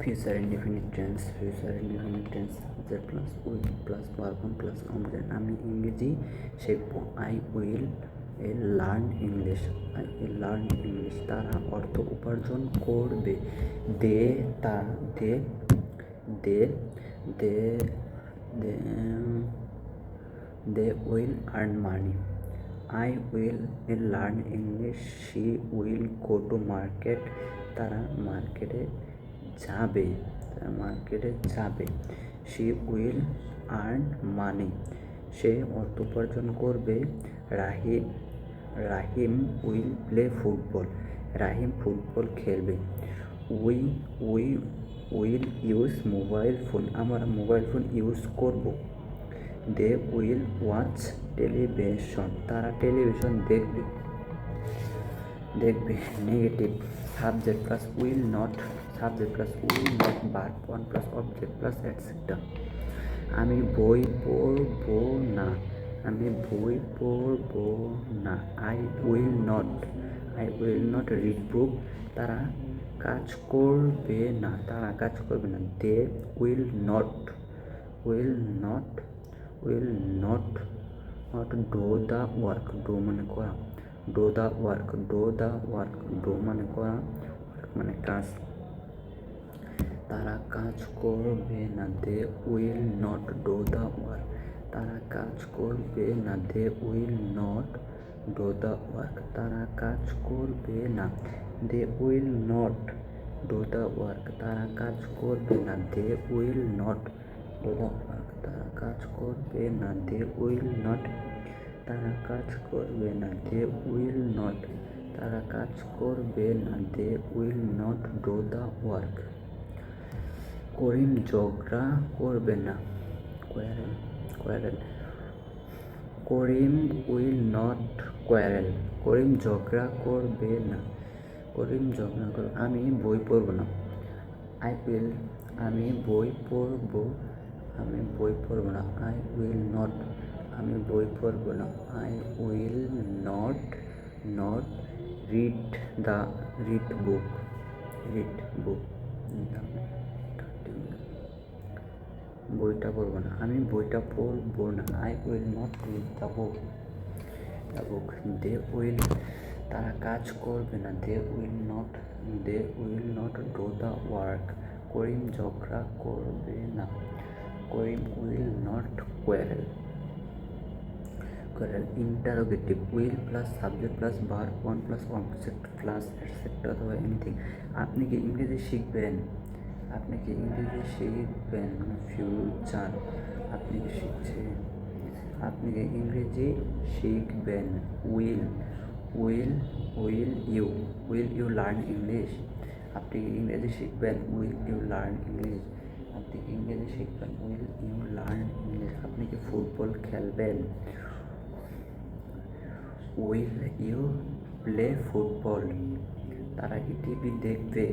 future indefinite tense subject plus will plus verb plus complement আমি ইংরেজি শিখব I will learn English তারা অর্থ উপার্জন করবে they will earn money I will learn English. She will go to market. তারা মার্কেটে যাবে She will earn money. সে অর্থ উপার্জন করবে রাহিম will play football. রাহিম ফুটবল খেলবে We will use mobile phone. আমরা মোবাইল ফোন ইউজ করব They will watch television. তারা টেলিভিশন দেখবে negative subject plus will not verb one plus object plus etcetera আমি বই পড়বো না I will not read book তারা কাজ করবে না they will not do the work do মানে করা ডো দ্য ওয়ার্ক ডো মানে করা ওয়ার্ক মানে কাজ তারা কাজ করবে না they will not do the work তারা কাজ করবে না they will not do the work তারা কাজ করবে না they will not do the work তারা কাজ করবে না they will not do the work তারা কাজ করবে না দে উইল নট তারা কাজ করবে না দে উইল নট তারা কাজ করবে না they will not do the work Karim ঝগড়া করবে না Karim will not quarrel Karim ঝগড়া করবে না আমি বই পড়ব না আমি বই পড়ব না আই উইল নট আমি বই পড়ব না I will not read book বইটা পড়ব না আমি বইটা পড়ব না I will not read the book they will তারা কাজ করবে না they will not do the work Karim ঝগড়া করবে না Karim will not quarrel interrogative will plus subject plus verb one plus object plus etcetera অথবা এনিথিং আপনি কি ইংরেজি শিখবেন ফিউচার আপনি কি শিখছেন আপনি কি ইংরেজি শিখবেন উইল ইউ লার্ন ইংলিশ আপনি কি ইংরেজি শিখবেন উইল ইউ লার্ন ইংলিশ আপনি কি ইংরেজি শিখবেন উইল ইউ লার্ন ইংলিশ আপনি কি ফুটবল খেলবেন উইল ইউ প্লে ফুটবল তারা কি টিভি দেখবে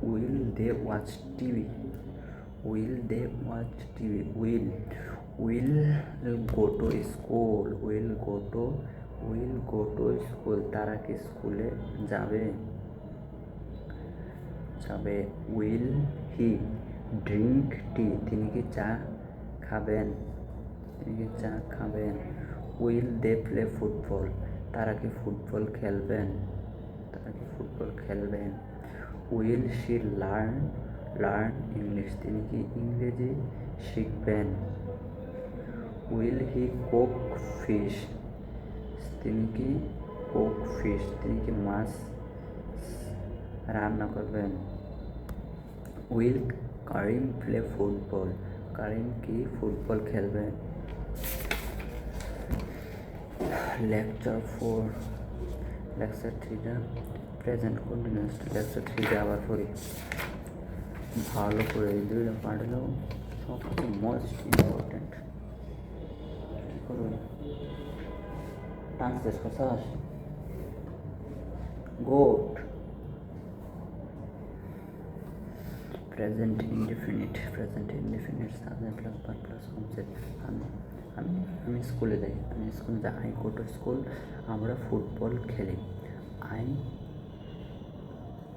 will they watch TV will go to school তারা কি স্কুলে যাবে উইল হি ড্রিঙ্ক টি তিনি কি চা খাবেন উইল দে প্লে ফুটবল তারা কি ফুটবল খেলবেন উইল শি লার্ন ইংলিশ তিনি কি ইংরেজি শিখবেন উইল হি কুক ফিশ তিনি কি মাছ রান্না করবেন উইল কারিম প্লে ফুটবল কারিম কি ফুটবল খেলবেন লেকচার 3 প্রেজেন্ট কন্টিনিউয়াস লেকচার 3 আবার পড়ি ভালো করে এই দুইটা পাঠলেও সবচেয়ে মোস্ট ইম্পর্টেন্ট কী করুন ট্রান্সলেট করছাস গোট present indefinite subject plus verb plus object আমি স্কুলে যাই আই গো টু স্কুল আমরা ফুটবল খেলি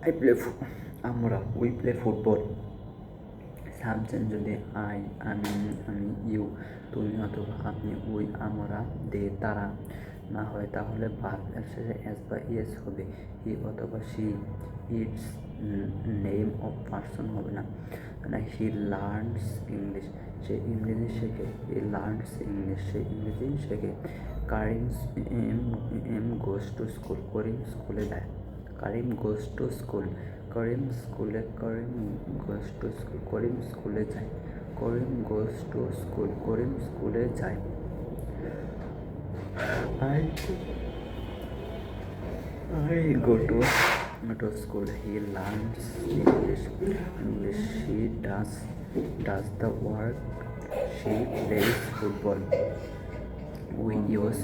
আই প্লে আমরা উই প্লে ফুটবল। সাবজেক্ট যদি আই, আমি, ইউ, তুমি অথবা আপনি, উই, আমরা, দে, তারা না হয় তাহলে ভার্ব শেষে এস বা ইয়েস হবে। হি অথবা she, it's name of person হবে না। হি লার্নস ইংলিশ, সে ইংরেজি শেখে। হি লার্নস ইংলিশ, সে ইংরেজি শেখে। কারিম গোস টু স্কুল, করিম স্কুলে যায়। Karim goes to school, Karim goes to school, Karim স্কুলে যায়। করিম গোস টু স্কুল, করিম স্কুলে যায়। I go to school. He learns English. She does the work. She plays football. We use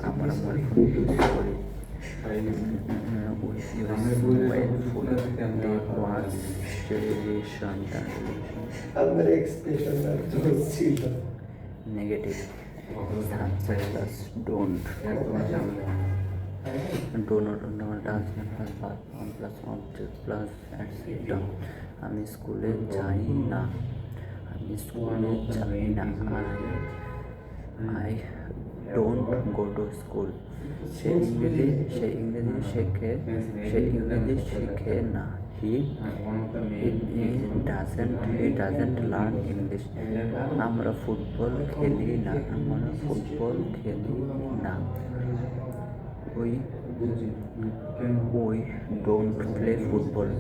আমরা mobile phone use করি। We use mobile phone. They watch television. আমার এক্সপ্রেশনটা ছিল Negative. Subject plus don't. Do not does not plus verb on plus object plus etc. আমি স্কুলে যাই না। আমি স্কুলে যাই না। I don't go to school. সে ইংরেজি শেখে না। He doesn't learn English. আমরা ফুটবল খেলি না। We don't play football.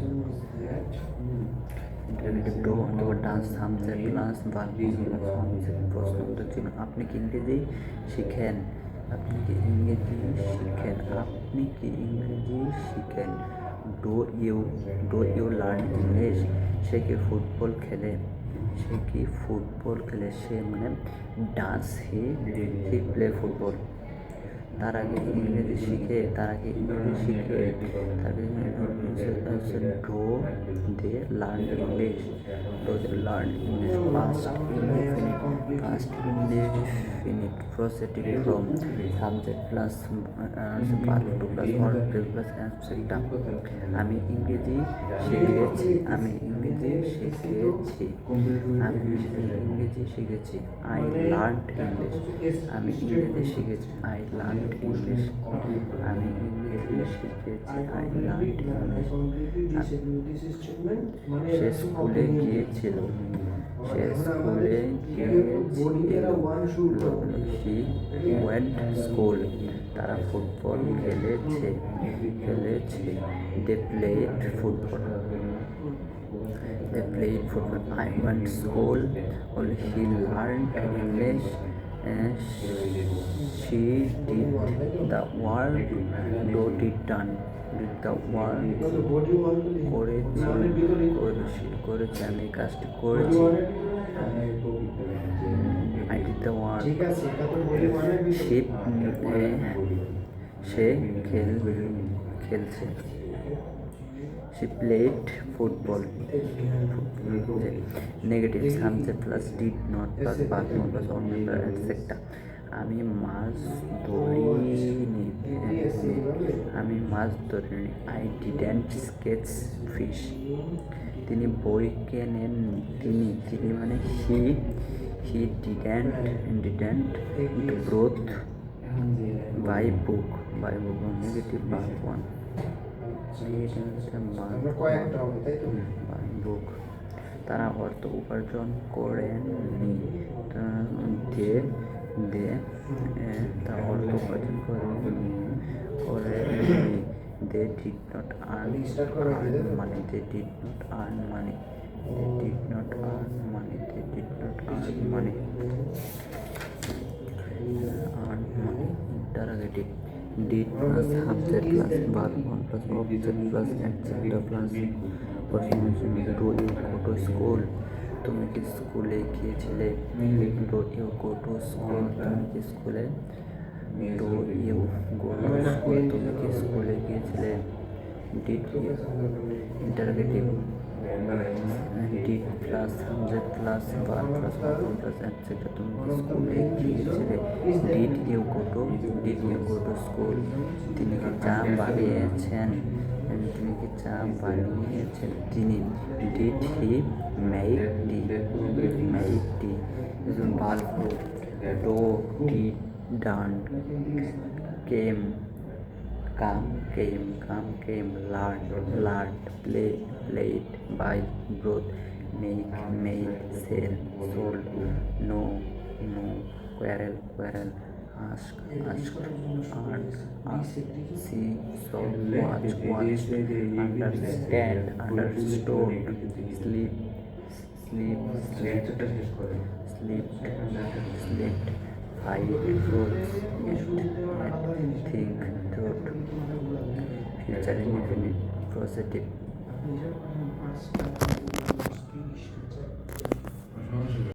ডান্স সাবজেক্ট প্লাস ভার্ব সাবজেক্ট প্রশ্ন উত্তর চিহ্ন। আপনি কি ইংরেজি শিখেন? Do you learn English? সে কি ফুটবল খেলে? সে মানে ডান্স হি প্লে ফুটবল। তারা কি ইংরেজি শিখে? Do they learn English? Past indefinite positive form subject plus verb two plus order plus etcetera. আমি ইংরেজি শিখেছি। I learned English. আমি ইংরেজি শিখেছি। I learned English. সে স্কুলে গিয়েছিল। He went school. তারা ফুটবল খেলেছে। They played football. I went school. He learned English. She did the work. Did the work. করেছি আমি কাজটি করেছি। I did the work. সে খেলছে। She played football. Negative subject plus did not plus verb not plus order etc. আমি মাছ ধরিনি। I didn't catch fish. তিনি বই কেনেননি। তিনি মানে he didn't brought buy book. Negative verb 1. বুক। তারা অর্থ উপার্জন করেননি। তারা অর্থ উপার্জন করেননি। They did not earn money. Interrogative. Did plus subject plus verb plus object plus etc plus প্রশ্ন। Do you go to school? তুমি কি স্কুলে গিয়েছিলে? Do you go to school? তুমি কি স্কুলে? Do you go to school? তুমি কি স্কুলে গিয়েছিলে? Did you? Interrogative. Did plus subject plus verb plus object plus etc. তুমি কি স্কুলে গিয়েছিলে? Did you go to school? তিনি কি চা বানিয়েছেন? তিনি কি চা বানিয়েছেন? তিনি did he make tea? Make tea verb do did done came came learned played buy brought make made sell sold know quarrel asked see saw watched understood slept fight wrote think thought future indefinite positive